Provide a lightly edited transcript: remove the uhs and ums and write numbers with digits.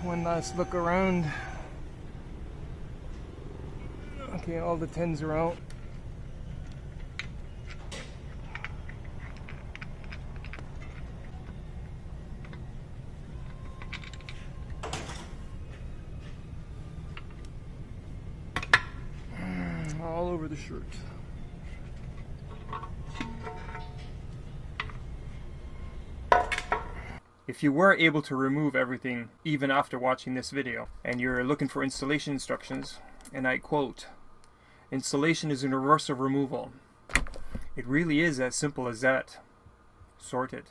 One last look around. Okay, all the tins are out. All over the shirt. If you were able to remove everything even after watching this video, and you're looking for installation instructions, and I quote, "Installation is universal removal." It really is as simple as that. Sorted.